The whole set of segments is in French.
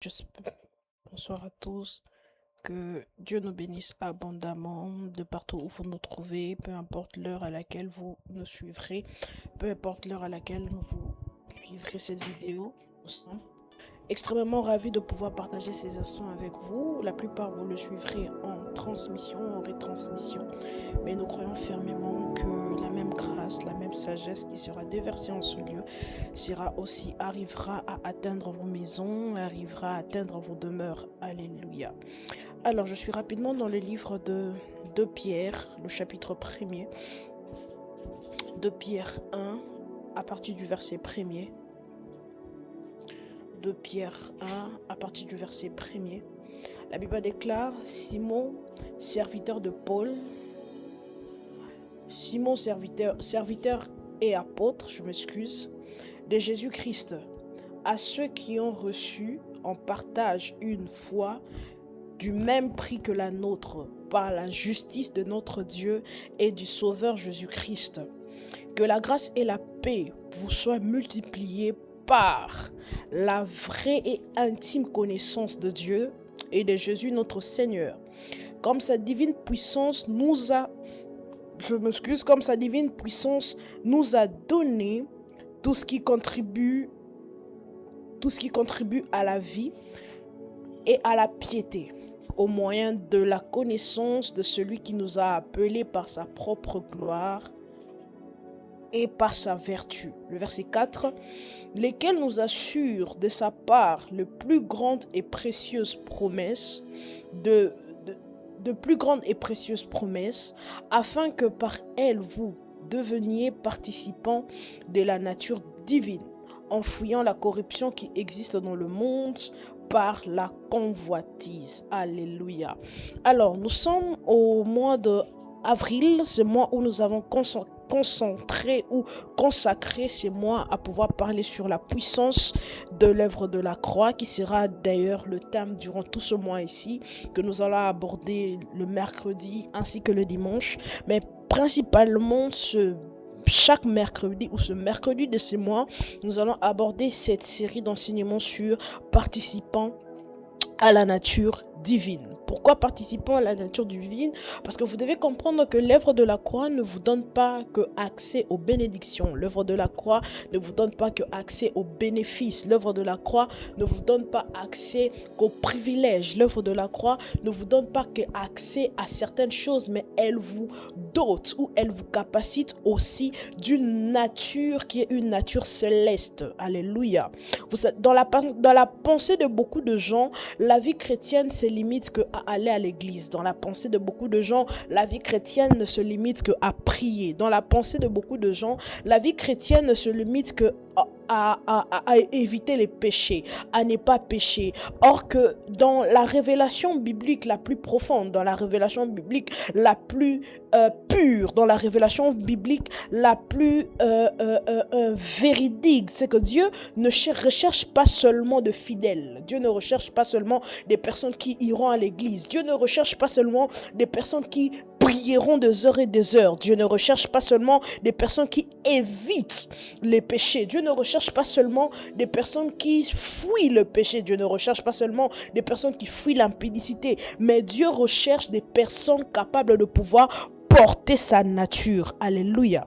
J'espère. Bonsoir à tous. Que Dieu nous bénisse abondamment de partout où vous nous trouvez, peu importe l'heure à laquelle vous nous suivrez, peu importe l'heure à laquelle vous suivrez cette vidéo. Nous sommes extrêmement ravis de pouvoir partager ces instants avec vous. La plupart vous le suivrez en transmission, en retransmission, mais nous croyons fermement que la même grâce, la même sagesse qui sera déversée en ce lieu arrivera à atteindre vos maisons, arrivera à atteindre vos demeures. Alléluia. Alors, je suis rapidement dans le livre de Pierre, le chapitre 1er. De Pierre 1, à partir du verset 1er. De Pierre 1, à partir du verset 1er. La Bible déclare: Simon, serviteur de Paul, Simon, serviteur et apôtre, de Jésus-Christ, à ceux qui ont reçu en partage une foi du même prix que la nôtre, par la justice de notre Dieu et du Sauveur Jésus-Christ. Que la grâce et la paix vous soient multipliées par la vraie et intime connaissance de Dieu et de Jésus notre Seigneur. Comme sa divine puissance nous a donné tout ce qui contribue à la vie et à la piété, au moyen de la connaissance de celui qui nous a appelés par sa propre gloire et par sa vertu. Le verset 4, lesquels nous assurent de sa part de plus grandes et précieuses promesses, afin que par elles vous deveniez participants de la nature divine, en fuyant la corruption qui existe dans le monde par la convoitise. Alléluia. Alors, nous sommes au mois de avril, ce mois où nous avons consacré ces mois à pouvoir parler sur la puissance de l'œuvre de la croix, qui sera d'ailleurs le thème durant tout ce mois ici, que nous allons aborder le mercredi ainsi que le dimanche, mais principalement chaque mercredi ou ce mercredi de ce mois, nous allons aborder cette série d'enseignements sur participants à la nature divine. Pourquoi participant à la nature divine? Parce que vous devez comprendre que l'œuvre de la croix ne vous donne pas que accès aux bénédictions. L'œuvre de la croix ne vous donne pas que accès aux bénéfices. L'œuvre de la croix ne vous donne pas accès qu'aux privilèges. L'œuvre de la croix ne vous donne pas que accès à certaines choses, mais elle vous dote ou elle vous capacite aussi d'une nature qui est une nature céleste. Alléluia. Dans la pensée de beaucoup de gens, la vie chrétienne se limite qu'à aller à l'église. Dans la pensée de beaucoup de gens, la vie chrétienne ne se limite qu'à prier. Dans la pensée de beaucoup de gens, la vie chrétienne ne se limite que à éviter les péchés, à ne pas pécher. Or que dans la révélation biblique la plus profonde, dans la révélation biblique la plus pure, dans la révélation biblique la plus véridique, c'est que Dieu ne recherche pas seulement de fidèles. Dieu ne recherche pas seulement des personnes qui iront à l'église. Dieu ne recherche pas seulement des personnes qui prieront des heures et des heures. Dieu ne recherche pas seulement des personnes qui évitent les péchés. Dieu ne recherche pas seulement des personnes qui fuient le péché. Dieu ne recherche pas seulement des personnes qui fuient l'impudicité. Mais Dieu recherche des personnes capables de pouvoir porter sa nature. Alléluia.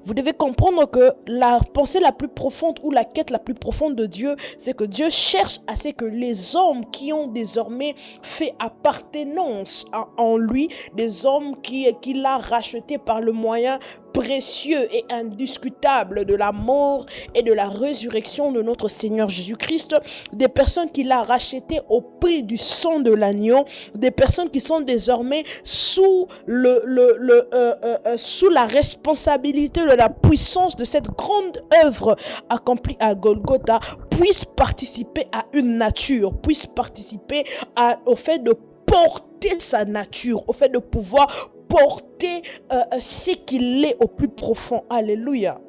Vous devez comprendre que la pensée la plus profonde ou la quête la plus profonde de Dieu, c'est que Dieu cherche à ce que les hommes qui ont désormais fait appartenance en lui, des hommes qu'il a rachetés par le moyen précieux et indiscutable de la mort et de la résurrection de notre Seigneur Jésus-Christ, des personnes qu'il a rachetées au prix du sang de l'agneau, des personnes qui sont désormais sous sous la responsabilité de la puissance de cette grande œuvre accomplie à Golgotha, puissent participer à une nature, puissent participer au fait de porter sa nature, au fait de pouvoir porter ce qu'il est au plus profond. Alléluia.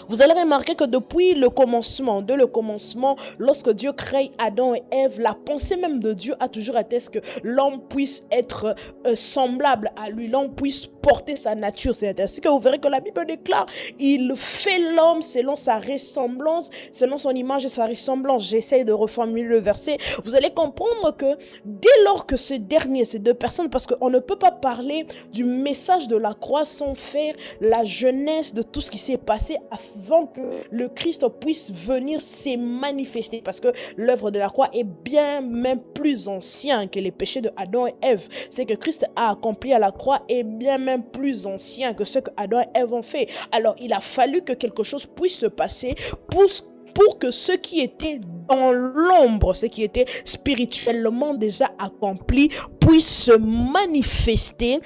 Vous allez remarquer que depuis le commencement, lorsque Dieu crée Adam et Ève, la pensée même de Dieu a toujours été que l'homme puisse être semblable à lui, l'homme puisse porter sa nature. C'est ainsi que vous verrez que la Bible déclare, il fait l'homme selon sa ressemblance, selon son image et sa ressemblance. J'essaie de reformuler le verset. Vous allez comprendre que dès lors que ces deux personnes, parce qu'on ne peut pas parler du message de la croix sans faire la jeunesse de tout ce qui s'est passé avant que le Christ puisse venir se manifester, parce que l'œuvre de la croix est bien même plus ancien que les péchés de Adam et Ève. C'est que Christ a accompli à la croix est bien même plus ancien que ce que Adam et Ève ont fait. Alors il a fallu que quelque chose puisse se passer pour que ce qui était dans l'ombre, ce qui était spirituellement déjà accompli, puisse se manifester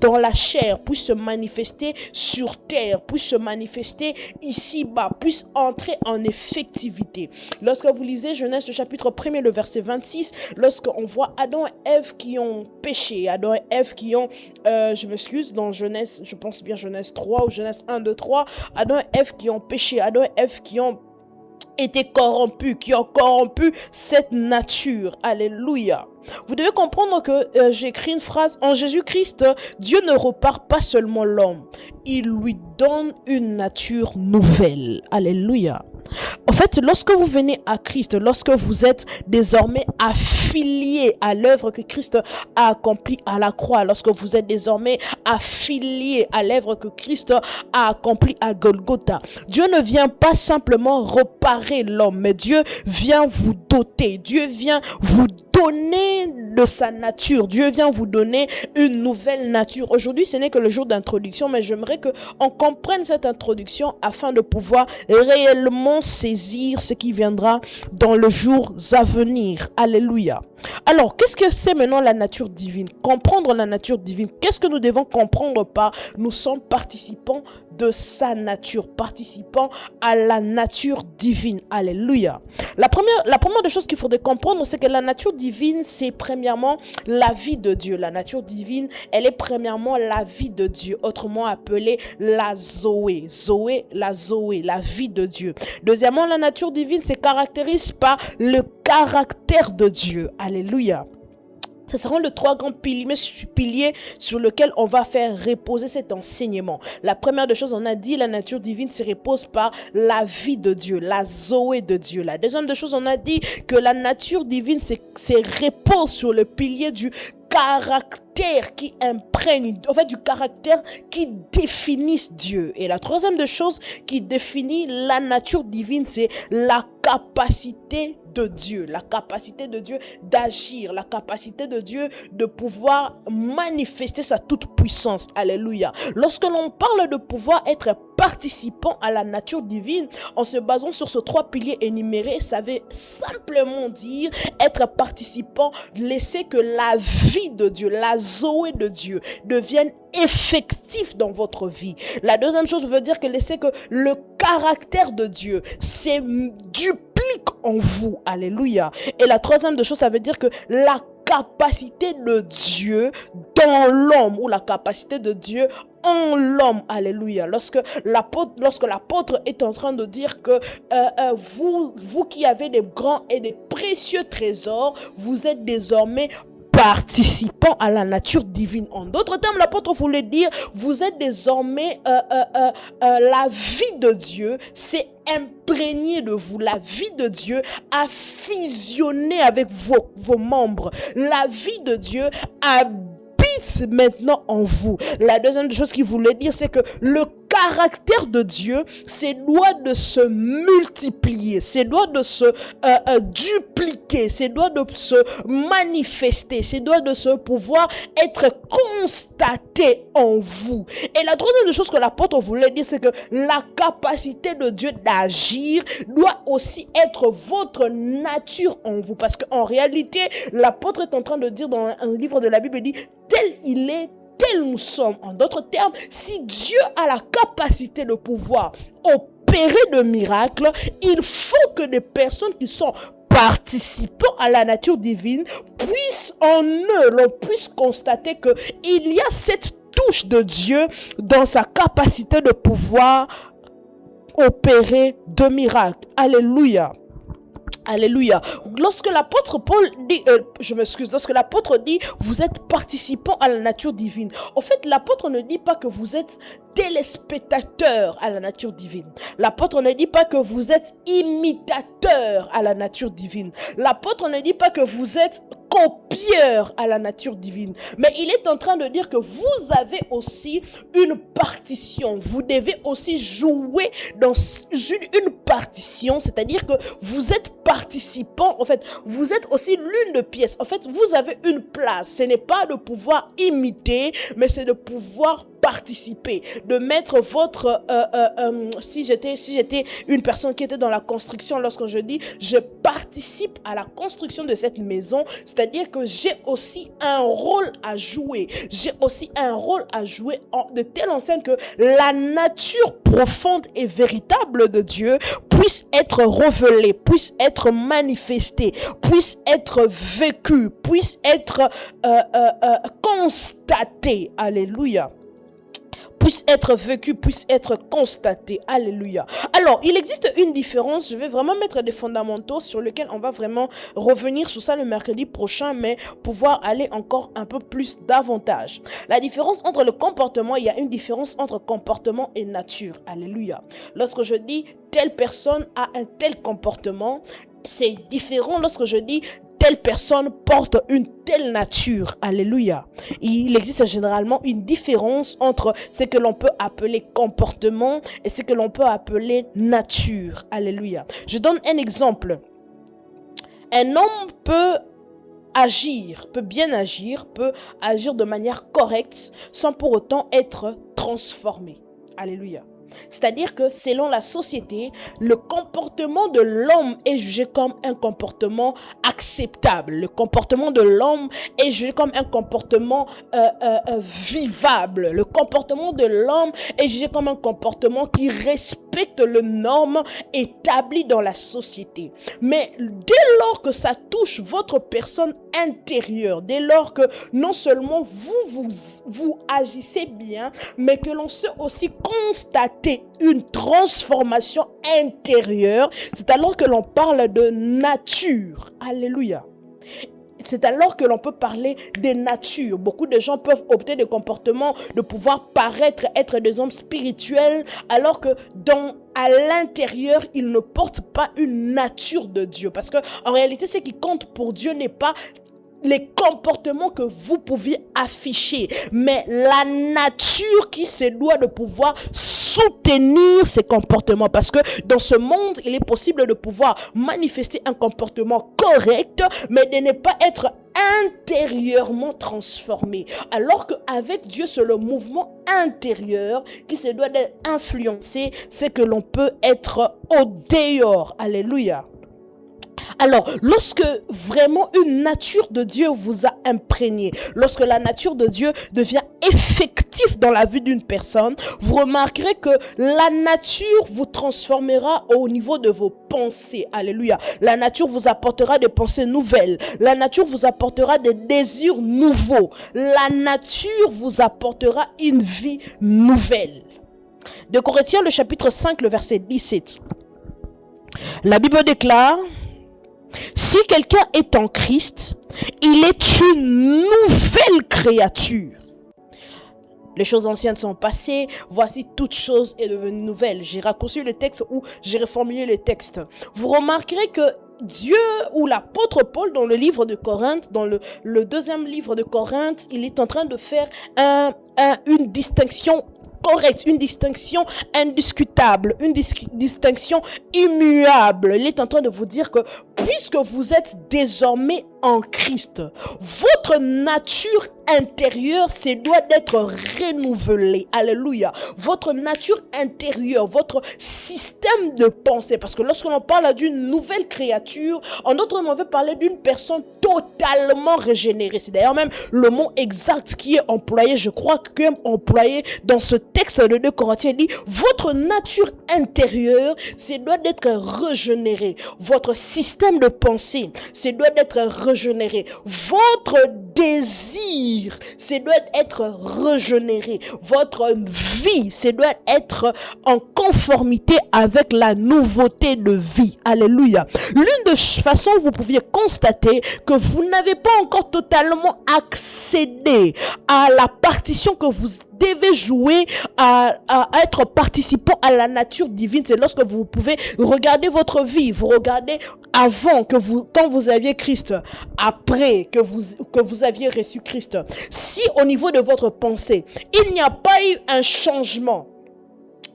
dans la chair, puisse se manifester sur terre, puisse se manifester ici-bas, puisse entrer en effectivité. Lorsque vous lisez Genèse le chapitre 1er, le verset 26, lorsqu'on voit Adam et Ève qui ont péché, Adam et Ève qui ont, dans Genèse, je pense bien Genèse 3 ou Genèse 1, 2, 3, Adam et Ève qui ont péché, Adam et Ève qui ont été corrompus, qui ont corrompu cette nature. Alléluia. Vous devez comprendre que j'ai écrit une phrase, en Jésus-Christ, Dieu ne repart pas seulement l'homme, il lui donne une nature nouvelle. Alléluia. En fait, lorsque vous venez à Christ, lorsque vous êtes désormais affilié à l'œuvre que Christ a accomplie à la croix, lorsque vous êtes désormais affilié à l'œuvre que Christ a accomplie à Golgotha, Dieu ne vient pas simplement reparer l'homme, mais Dieu vient vous doter, Dieu vient vous donner de sa nature, Dieu vient vous donner une nouvelle nature. Aujourd'hui, ce n'est que le jour d'introduction, mais j'aimerais qu'on comprenne cette introduction afin de pouvoir réellement saisir ce qui viendra dans les jours à venir. Alléluia. Alors, qu'est-ce que c'est maintenant la nature divine? Comprendre la nature divine. Qu'est-ce que nous devons comprendre par nous sommes participants de sa nature, participants à la nature divine. Alléluia. La première des choses qu'il faudrait comprendre, c'est que la nature divine, c'est premièrement la vie de Dieu. La nature divine, elle est premièrement la vie de Dieu, autrement appelée la Zoé. La vie de Dieu. Deuxièmement, la nature divine se caractérise par le caractère de Dieu. Alléluia. Ce seront les trois grands piliers sur lesquels on va faire reposer cet enseignement. La première des choses, on a dit, la nature divine se repose par la vie de Dieu, la Zoé de Dieu. La deuxième des choses, on a dit que la nature divine se repose sur le pilier du caractère qui imprègne, en fait du caractère qui définisse Dieu. Et la troisième des choses qui définit la nature divine, c'est la capacité de Dieu, la capacité de Dieu d'agir, la capacité de Dieu de pouvoir manifester sa toute puissance. Alléluia. Lorsque l'on parle de pouvoir être participant à la nature divine, en se basant sur ces trois piliers énumérés, ça veut simplement dire être participant, laisser que la vie de Dieu, la Zoé de Dieu devienne effectif dans votre vie. La deuxième chose veut dire que laisser que le caractère de Dieu se duplique en vous. Alléluia. Et la troisième chose, ça veut dire que la capacité de Dieu dans l'homme, ou la capacité de Dieu en l'homme. Alléluia. Lorsque l'apôtre est en train de dire que vous qui avez des grands et des précieux trésors, vous êtes désormais participant à la nature divine. En d'autres termes, l'apôtre voulait dire, vous êtes désormais la vie de Dieu, c'est imprégné de vous. La vie de Dieu a fusionné avec vos membres. La vie de Dieu habite maintenant en vous. La deuxième chose qu'il voulait dire, c'est que le caractère de Dieu, c'est doit de se multiplier, c'est doit de se dupliquer, c'est doit de se manifester, c'est doit de se pouvoir être constaté en vous. Et la troisième chose que l'apôtre voulait dire, c'est que la capacité de Dieu d'agir doit aussi être votre nature en vous. Parce qu'en réalité, l'apôtre est en train de dire dans un livre de la Bible, il dit, tel il est, tel nous sommes. En d'autres termes, si Dieu a la capacité de pouvoir opérer de miracles, il faut que des personnes qui sont participants à la nature divine puissent en eux, l'on puisse constater que il y a cette touche de Dieu dans sa capacité de pouvoir opérer de miracles. Alléluia. Alléluia. Lorsque l'apôtre Paul dit, lorsque l'apôtre dit, vous êtes participants à la nature divine. En fait, l'apôtre ne dit pas que vous êtes téléspectateurs à la nature divine. L'apôtre ne dit pas que vous êtes imitateurs à la nature divine. L'apôtre ne dit pas que vous êtes copieurs à la nature divine. Mais il est en train de dire que vous avez aussi une partition. Vous devez aussi jouer dans une partition, c'est-à-dire que vous êtes participant. En fait, vous êtes aussi l'une de pièces. En fait, vous avez une place. Ce n'est pas de pouvoir imiter, mais c'est de pouvoir participer, de mettre votre si j'étais une personne qui était dans la construction, lorsque je dis je participe à la construction de cette maison, c'est-à-dire que j'ai aussi un rôle à jouer, de telle enseigne que la nature profonde et véritable de Dieu puisse être révélée, puisse être manifestée, puisse être vécue, puisse être constatée. Alléluia. Puisse être vécu, puisse être constaté. Alléluia. Alors, il existe une différence. Je vais vraiment mettre des fondamentaux sur lesquels on va vraiment revenir sur ça le mercredi prochain, mais pouvoir aller encore un peu plus davantage. La différence entre le comportement, il y a une différence entre comportement et nature. Alléluia. Lorsque je dis telle personne a un tel comportement, c'est différent lorsque je dis telle personne porte une telle nature. Alléluia. Il existe généralement une différence entre ce que l'on peut appeler comportement et ce que l'on peut appeler nature. Alléluia. Je donne un exemple. Un homme peut bien agir, peut agir de manière correcte sans pour autant être transformé. Alléluia. C'est-à-dire que selon la société, le comportement de l'homme est jugé comme un comportement acceptable. Le comportement de l'homme est jugé comme un comportement vivable. Le comportement de l'homme est jugé comme un comportement qui respecte les normes établies dans la société. Mais dès lors que ça touche votre personne intérieure, dès lors que non seulement vous agissez bien, mais que l'on sait aussi constater une transformation intérieure, c'est alors que l'on parle de nature. Alléluia. C'est alors que l'on peut parler des natures. Beaucoup de gens peuvent opter des comportements de pouvoir paraître être des hommes spirituels, alors que à l'intérieur, ils ne portent pas une nature de Dieu. Parce que en réalité, ce qui compte pour Dieu n'est pas les comportements que vous pouviez afficher, mais la nature qui se doit de pouvoir soutenir ces comportements, parce que dans ce monde, il est possible de pouvoir manifester un comportement correct, mais de ne pas être intérieurement transformé. Alors qu'avec Dieu, c'est le mouvement intérieur qui se doit d'influencer ce que l'on peut être au dehors. Alléluia. Alors, lorsque vraiment une nature de Dieu vous a imprégné, lorsque la nature de Dieu devient effective dans la vie d'une personne, vous remarquerez que la nature vous transformera au niveau de vos pensées. Alléluia. La nature vous apportera des pensées nouvelles. La nature vous apportera des désirs nouveaux. La nature vous apportera une vie nouvelle. De Corinthiens, le chapitre 5, le verset 17. La Bible déclare: si quelqu'un est en Christ, il est une nouvelle créature. Les choses anciennes sont passées, voici toute chose est devenue nouvelle. J'ai raccourci le texte ou j'ai reformulé le texte. Vous remarquerez que Dieu ou l'apôtre Paul dans le livre de Corinthe, dans le deuxième livre de Corinthe, il est en train de faire une distinction correcte, une distinction indiscutable, une distinction immuable. Il est en train de vous dire que puisque vous êtes désormais en Christ, votre nature intérieure se doit d'être renouvelée. Alléluia. Votre nature intérieure, votre système de pensée, parce que lorsque l'on parle d'une nouvelle créature, en d'autres mots, on veut parler d'une personne totalement régénérée. C'est d'ailleurs même le mot exact qui est employé, je crois que employé dans ce texte de 2 Corinthiens, dit votre nature intérieure se doit d'être régénérée. Votre système de pensée se doit d'être régénéré. Votre désir, ça doit être régénéré. Votre vie, ça doit être en conformité avec la nouveauté de vie. Alléluia. L'une des façons où vous pouviez constater que vous n'avez pas encore totalement accédé à la partition que vous devez jouer à être participant à la nature divine, c'est lorsque vous pouvez regarder votre vie, vous regardez avant quand vous aviez Christ, après que vous aviez reçu Christ. Si au niveau de votre pensée, il n'y a pas eu un changement,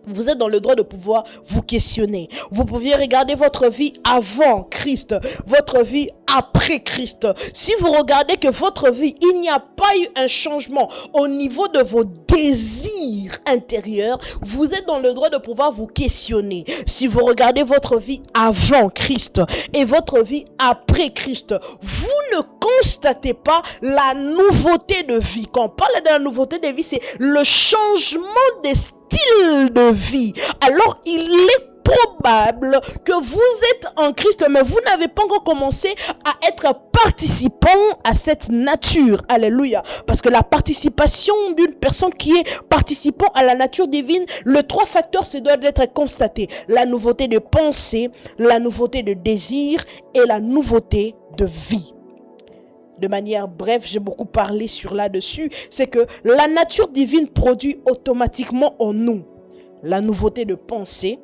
vous êtes dans le droit de pouvoir vous questionner. Vous pouviez regarder votre vie avant Christ, votre vie après Christ. Si vous regardez que votre vie, il n'y a pas eu un changement au niveau de vos désirs intérieurs, vous êtes dans le droit de pouvoir vous questionner. Si vous regardez votre vie avant Christ et votre vie après Christ, vous ne constatez pas la nouveauté de vie. Quand on parle de la nouveauté de vie, c'est le changement des style de vie. Alors il est probable que vous êtes en Christ, mais vous n'avez pas encore commencé à être participant à cette nature. Alléluia. Parce que la participation d'une personne qui est participant à la nature divine, les trois facteurs, ça doit être constaté. La nouveauté de pensée, la nouveauté de désir et la nouveauté de vie. De manière brève, j'ai beaucoup parlé sur là-dessus, c'est que la nature divine produit automatiquement en nous la nouveauté de pensée.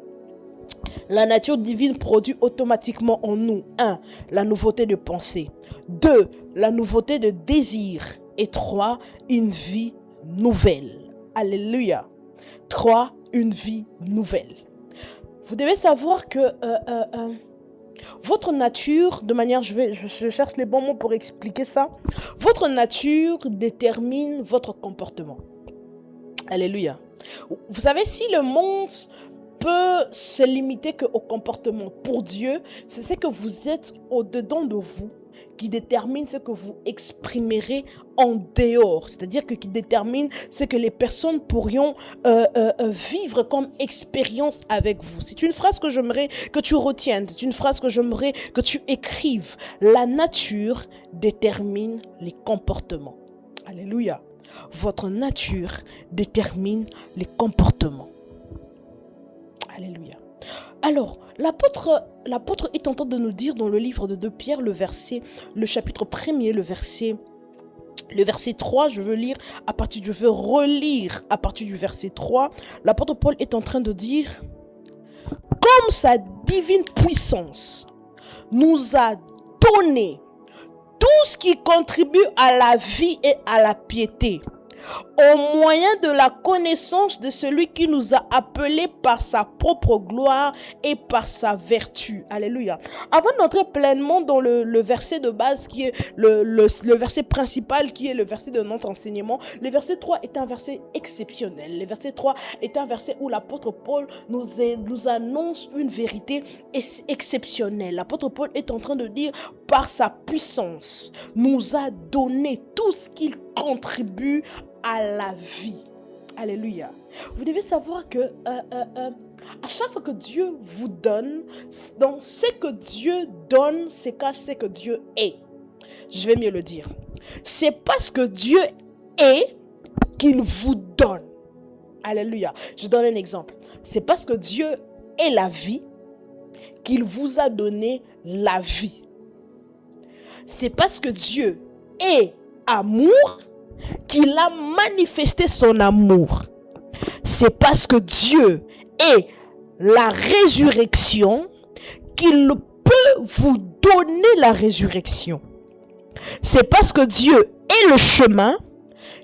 La nature divine produit automatiquement en nous 1. La nouveauté de pensée, 2. La nouveauté de désir et 3. Une vie nouvelle. Alléluia. 3. Une vie nouvelle. Vous devez savoir que votre nature, de manière, je cherche les bons mots pour expliquer ça. Votre nature détermine votre comportement. Alléluia. Vous savez, si le monde peut se limiter qu'au comportement, pour Dieu, c'est ce que vous êtes au-dedans de vous qui détermine ce que vous exprimerez en dehors, c'est-à-dire qui détermine ce que les personnes pourront vivre comme expérience avec vous. C'est une phrase que j'aimerais que tu retiennes, c'est une phrase que j'aimerais que tu écrives. La nature détermine les comportements. Alléluia. Votre nature détermine les comportements. Alléluia. Alors, l'apôtre est en train de nous dire dans le livre de 2 Pierre, le chapitre 1er, le verset 3, je veux relire à partir du verset 3. L'apôtre Paul est en train de dire: comme sa divine puissance nous a donné tout ce qui contribue à la vie et à la piété, au moyen de la connaissance de celui qui nous a appelés par sa propre gloire et par sa vertu. Alléluia. Avant d'entrer pleinement dans le verset de base qui est le verset principal, qui est le verset de notre enseignement, le verset 3 est un verset exceptionnel. Le verset 3 est un verset où l'apôtre Paul nous annonce une vérité exceptionnelle. L'apôtre Paul est en train de dire: par sa puissance, nous a donné tout ce qu'il contribue à la vie. Alléluia. Vous devez savoir que à chaque fois que Dieu vous donne, dans ce que Dieu donne, se cache ce que Dieu est. Je vais mieux le dire. C'est parce que Dieu est qu'il vous donne. Alléluia. Je donne un exemple. C'est parce que Dieu est la vie qu'il vous a donné la vie. C'est parce que Dieu est amour qu'il a manifesté son amour. C'est parce que Dieu est la résurrection qu'il peut vous donner la résurrection. C'est parce que Dieu est le chemin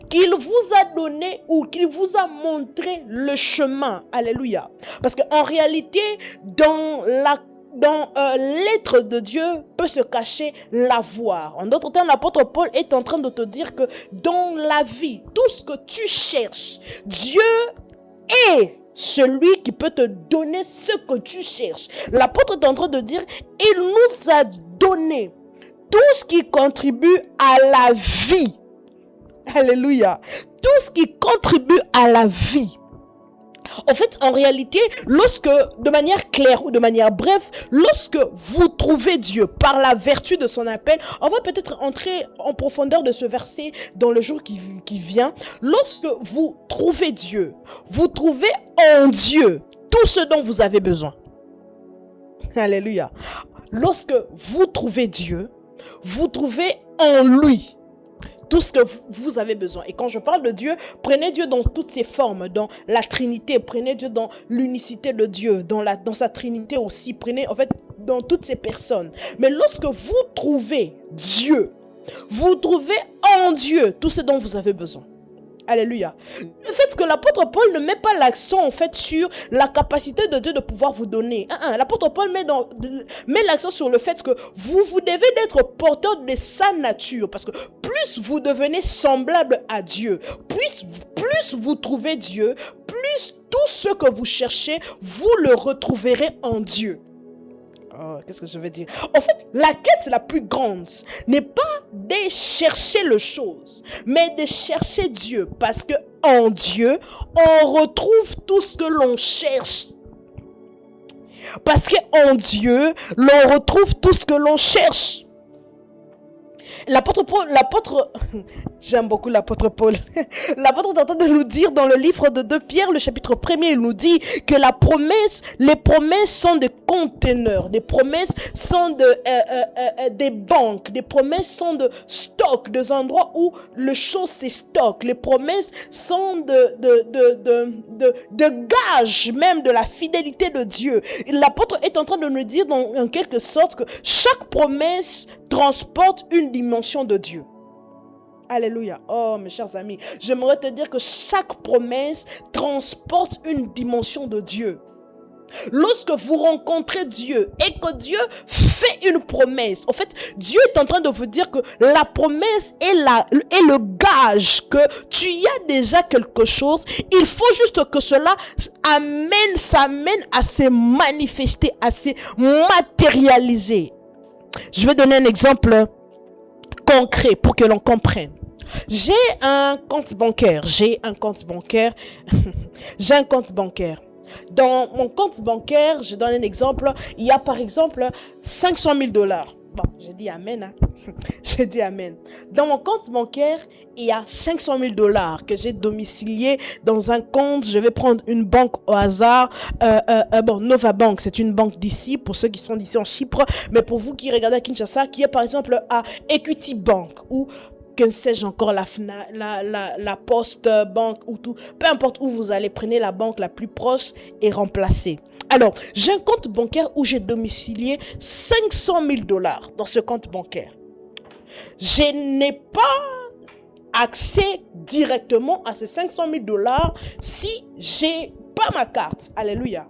qu'il vous a donné ou qu'il vous a montré le chemin. Alléluia. Parce qu'en réalité, dans l'être de Dieu peut se cacher l'avoir. En d'autres termes, l'apôtre Paul est en train de te dire que dans la vie, tout ce que tu cherches, Dieu est celui qui peut te donner ce que tu cherches. L'apôtre est en train de dire: il nous a donné tout ce qui contribue à la vie. Alléluia. Tout ce qui contribue à la vie. En fait, en réalité, lorsque, de manière claire ou de manière brève, lorsque vous trouvez Dieu par la vertu de son appel, on va peut-être entrer en profondeur de ce verset dans le jour qui vient. Lorsque vous trouvez Dieu, vous trouvez en Dieu tout ce dont vous avez besoin. Alléluia. Lorsque vous trouvez Dieu, vous trouvez en lui tout ce que vous avez besoin. Et quand je parle de Dieu, prenez Dieu dans toutes ses formes, dans la Trinité, prenez Dieu dans l'unicité de Dieu, dans sa Trinité aussi, prenez en fait dans toutes ces personnes. Mais lorsque vous trouvez Dieu, vous trouvez en Dieu tout ce dont vous avez besoin. Alléluia. Le fait que l'apôtre Paul ne met pas l'accent en fait sur la capacité de Dieu de pouvoir vous donner. L'apôtre Paul met l'accent sur le fait que vous devez être porteur de sa nature. Parce que plus vous devenez semblable à Dieu, plus vous trouvez Dieu, plus tout ce que vous cherchez, vous le retrouverez en Dieu. Oh, qu'est-ce que je veux dire? En fait, la quête la plus grande n'est pas de chercher les choses, mais de chercher Dieu. Parce que en Dieu, on retrouve tout ce que l'on cherche. Parce qu'en Dieu, l'on retrouve tout ce que l'on cherche. J'aime beaucoup l'apôtre Paul. L'apôtre est en train de nous dire dans le livre de 2 Pierre, le chapitre 1er, il nous dit que les promesses sont des conteneurs, des promesses sont des banques, des promesses sont de stock, des endroits où le chose se stocke. Les promesses sont de gages même de la fidélité de Dieu. Et l'apôtre est en train de nous dire en quelque sorte que chaque promesse transporte une dimension de Dieu. Alléluia. Oh, mes chers amis, j'aimerais te dire que chaque promesse transporte une dimension de Dieu. Lorsque vous rencontrez Dieu et que Dieu fait une promesse, en fait, Dieu est en train de vous dire que la promesse est le gage que tu y as déjà quelque chose. Il faut juste que cela s'amène à se manifester, à se matérialiser. Je vais donner un exemple concret pour que l'on comprenne. J'ai un compte bancaire. Dans mon compte bancaire, je donne un exemple. Il y a par exemple 500 000 dollars. Bon, j'ai dit amen. J'ai dit amen. Dans mon compte bancaire, il y a 500 000 dollars que j'ai domicilié dans un compte. Je vais prendre une banque au hasard. Nova Bank, c'est une banque d'ici, pour ceux qui sont d'ici en Chypre. Mais pour vous qui regardez à Kinshasa, qui est par exemple à Equity Bank ou que sais-je encore, la Post Bank ou tout. Peu importe où vous allez, prenez la banque la plus proche et remplacez. Alors, j'ai un compte bancaire où j'ai domicilié 500 000 dollars dans ce compte bancaire. Je n'ai pas accès directement à ces 500 000 dollars si j'ai pas ma carte. Alléluia.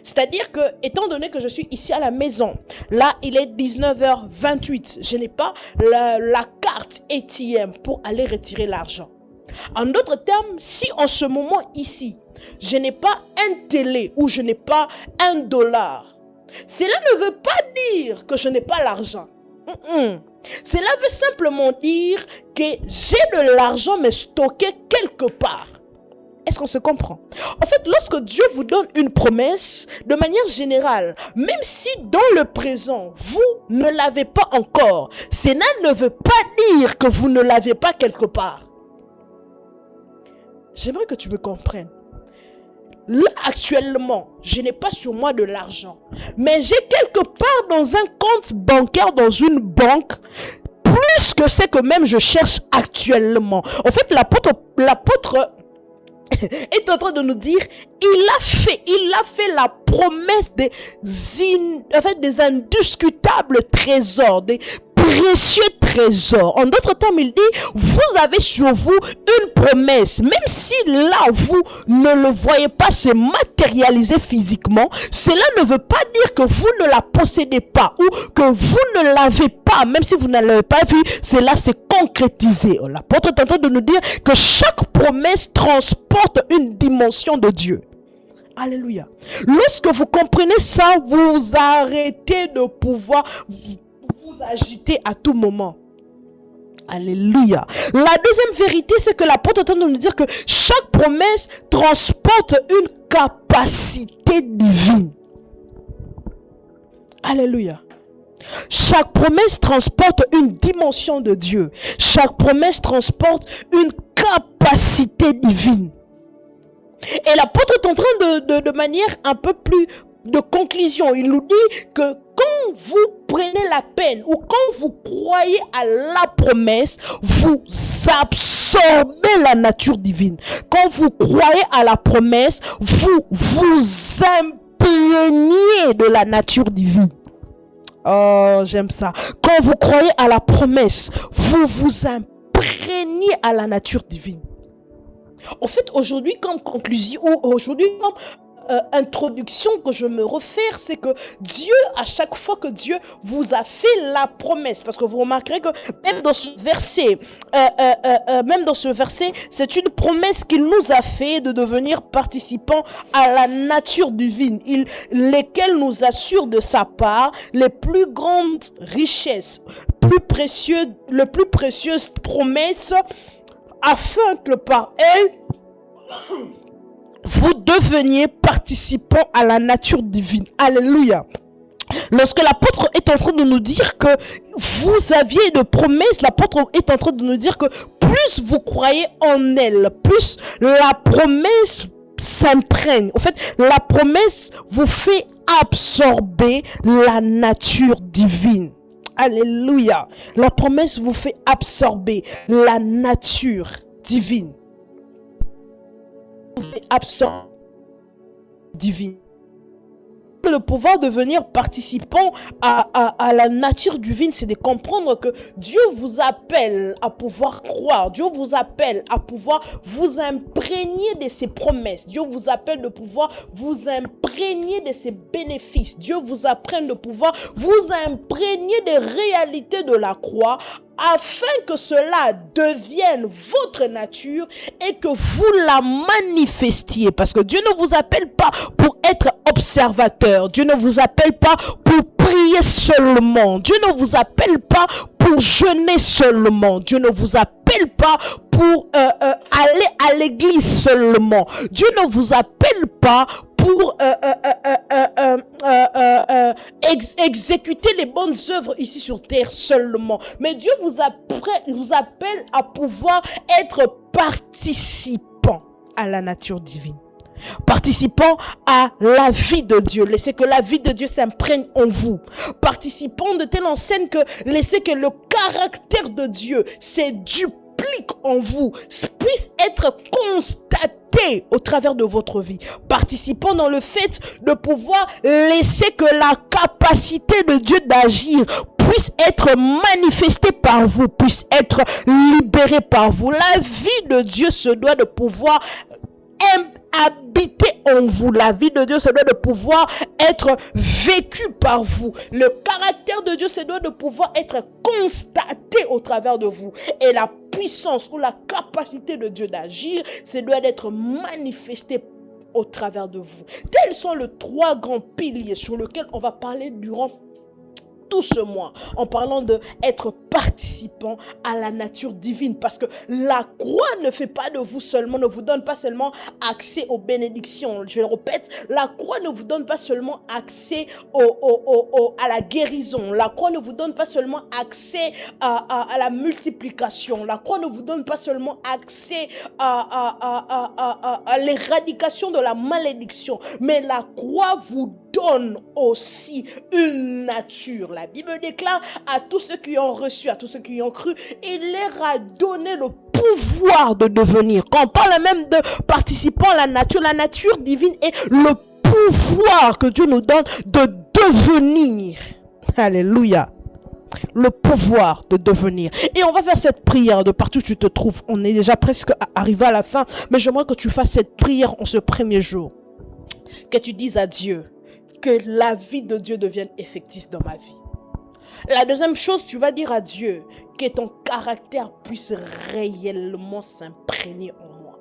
C'est-à-dire que, étant donné que je suis ici à la maison, là il est 19h28, je n'ai pas la carte ATM pour aller retirer l'argent. En d'autres termes, si en ce moment ici, je n'ai pas un télé ou je n'ai pas $1, cela ne veut pas dire que je n'ai pas l'argent. Cela veut simplement dire que j'ai de l'argent mais stocké quelque part. Est-ce qu'on se comprend? En fait, lorsque Dieu vous donne une promesse, de manière générale, même si dans le présent, vous ne l'avez pas encore, cela ne veut pas dire que vous ne l'avez pas quelque part. J'aimerais que tu me comprennes. Là, actuellement, je n'ai pas sur moi de l'argent, mais j'ai quelque part dans un compte bancaire, dans une banque, plus que ce que même je cherche actuellement. En fait, l'apôtre est en train de nous dire, il a fait la promesse des indiscutables trésors, des précieux trésors. En d'autres termes, il dit, vous avez sur vous une promesse, même si là, vous ne le voyez pas se matérialiser physiquement, cela ne veut pas dire que vous ne la possédez pas ou que vous ne l'avez pas, même si vous ne l'avez pas vu, cela s'est concrétisé. L'apôtre est en train de nous dire que chaque promesse transporte une dimension de Dieu. Alléluia. Lorsque vous comprenez ça, vous arrêtez de pouvoir vous agiter à tout moment. Alléluia. La deuxième vérité, c'est que l'apôtre est en train de nous dire que chaque promesse transporte une capacité divine. Alléluia. Chaque promesse transporte une dimension de Dieu. Chaque promesse transporte une capacité divine. Et l'apôtre est en train de manière un peu plus de conclusion. Il nous dit que quand vous prenez la peine ou quand vous croyez à la promesse, vous absorbez la nature divine. Quand vous croyez à la promesse, vous vous imprégnez de la nature divine. Oh, j'aime ça. Quand vous croyez à la promesse, vous vous imprégnez à la nature divine. En fait, aujourd'hui, comme conclusion, ou aujourd'hui, comme introduction que je me réfère, c'est que Dieu, à chaque fois que Dieu vous a fait la promesse, parce que vous remarquerez que même dans ce verset, c'est une promesse qu'il nous a fait de devenir participants à la nature divine, lesquels nous assurent de sa part les plus grandes richesses, les plus précieuses promesses, afin que par elles vous deveniez participants à la nature divine. Alléluia. Lorsque l'apôtre est en train de nous dire que vous aviez de promesses, l'apôtre est en train de nous dire que plus vous croyez en elle, plus la promesse s'imprègne. En fait, la promesse vous fait absorber la nature divine. Alléluia. La promesse vous fait absorber la nature divine. Vous fait absorber divine. Le pouvoir devenir participant à la nature divine, c'est de comprendre que Dieu vous appelle à pouvoir croire. Dieu vous appelle à pouvoir vous imprégner de ses promesses. Dieu vous appelle de pouvoir vous imprégner de ses bénéfices. Dieu vous apprend de pouvoir vous imprégner des réalités de la croix, afin que cela devienne votre nature et que vous la manifestiez. Parce que Dieu ne vous appelle pas pour être observateur. Dieu ne vous appelle pas pour prier seulement. Dieu ne vous appelle pas pour jeûner seulement. Dieu ne vous appelle pas pour aller à l'église seulement. Dieu ne vous appelle pas pour exécuter les bonnes œuvres ici sur terre seulement. Mais Dieu vous appelle à pouvoir être participant à la nature divine. Participant à la vie de Dieu. Laissez que la vie de Dieu s'imprègne en vous. Participant de telle enseigne que laissez que le caractère de Dieu s'éduplique en vous, puisse être constaté au travers de votre vie. Participant dans le fait de pouvoir laisser que la capacité de Dieu d'agir puisse être manifestée par vous, puisse être libérée par vous. La vie de Dieu se doit de pouvoir habiter en vous. La vie de Dieu se doit de pouvoir être vécue par vous. Le caractère de Dieu se doit de pouvoir être constaté au travers de vous. Et la puissance ou la capacité de Dieu d'agir se doit d'être manifestée au travers de vous. Tels sont les trois grands piliers sur lesquels on va parler durant tout ce mois, en parlant de être participant à la nature divine, parce que la croix ne fait pas de vous seulement, ne vous donne pas seulement accès aux bénédictions. Je le répète, la croix ne vous donne pas seulement accès à la guérison. La croix ne vous donne pas seulement accès à la multiplication. La croix ne vous donne pas seulement accès à l'éradication de la malédiction, mais la croix vous donne aussi une nature. La Bible déclare à tous ceux qui ont reçu, à tous ceux qui ont cru, il leur a donné le pouvoir de devenir. Quand on parle même de participants à la nature divine est le pouvoir que Dieu nous donne de devenir. Alléluia. Le pouvoir de devenir. Et on va faire cette prière de partout où tu te trouves. On est déjà presque arrivé à la fin, mais j'aimerais que tu fasses cette prière en ce premier jour. Que tu dises à Dieu que la vie de Dieu devienne effective dans ma vie. La deuxième chose, tu vas dire à Dieu que ton caractère puisse réellement s'imprégner en moi.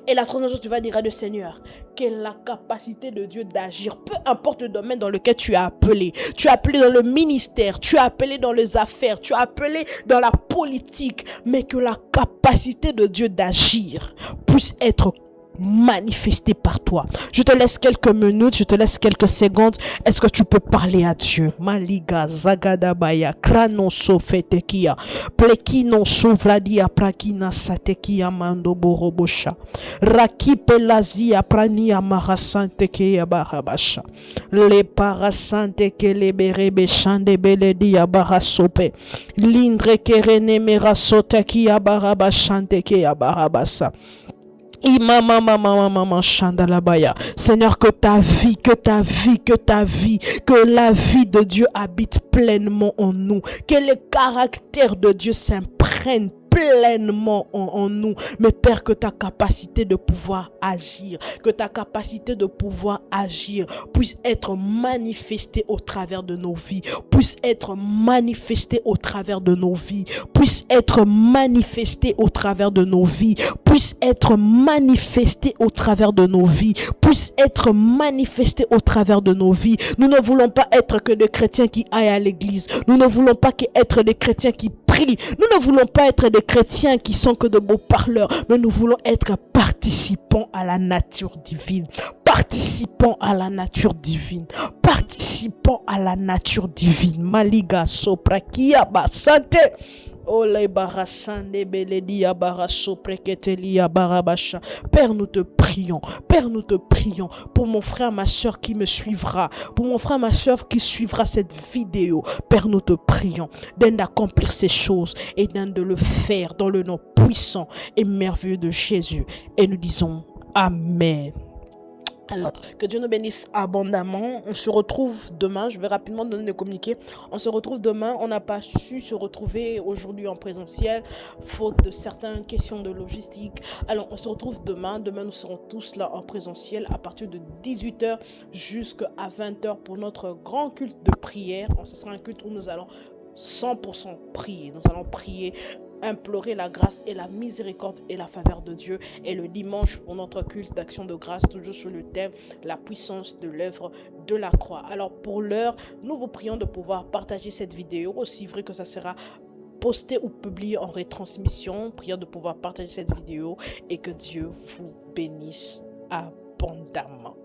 Et la troisième chose, tu vas dire à Dieu, Seigneur, quelle est la capacité de Dieu d'agir, peu importe le domaine dans lequel tu as appelé. Tu as appelé dans le ministère, tu as appelé dans les affaires, tu as appelé dans la politique, mais que la capacité de Dieu d'agir puisse être manifesté par toi. Je te laisse quelques minutes, je te laisse quelques secondes. Est-ce que tu peux parler à Dieu? Maliga zagadabaya krano sofetekia plekino sovladia prakina satekia mando borobosha raki pelazia prania marasante ke barabasha le parasante ke le berebe shande beledia barasope lindre kerene merasota ki barabashante ke barabasa. Seigneur, que ta vie, que la vie de Dieu habite pleinement en nous, que le caractère de Dieu s'imprègne pleinement en nous. Mais Père, que ta capacité de pouvoir agir, puisse être manifestée au travers de nos vies, puisse être manifestée au travers de nos vies, puisse être manifestée au travers de nos vies, puisse être manifestée au travers de nos vies, puisse être manifestée au travers de nos vies. Nous ne voulons pas être que des chrétiens qui aillent à l'église. Nous ne voulons pas être des chrétiens qui prient. Nous ne voulons pas être des chrétiens qui sont que de beaux parleurs, mais nous voulons être participants à la nature divine. Participants à la nature divine. Participants à la nature divine. Maliga soprakia basante. Père, nous te prions. Père, nous te prions pour mon frère, ma soeur qui me suivra, pour mon frère, ma soeur qui suivra cette vidéo. Père, nous te prions d'accomplir ces choses et de le faire dans le nom puissant et merveilleux de Jésus. Et nous disons Amen. Alors, que Dieu nous bénisse abondamment. On se retrouve demain. Je vais rapidement donner le communiqué. On se retrouve demain. On n'a pas su se retrouver aujourd'hui en présentiel, faute de certaines questions de logistique. Alors, on se retrouve demain. Demain, nous serons tous là en présentiel à partir de 18h jusqu'à 20h pour notre grand culte de prière. Ce sera un culte où nous allons 100% prier. Nous allons prier, implorer la grâce et la miséricorde et la faveur de Dieu. Et le dimanche pour notre culte d'action de grâce, toujours sur le thème la puissance de l'œuvre de la croix. Alors pour l'heure, nous vous prions de pouvoir partager cette vidéo, aussi vrai que ça sera posté ou publié en retransmission. Prions de pouvoir partager cette vidéo et que Dieu vous bénisse abondamment.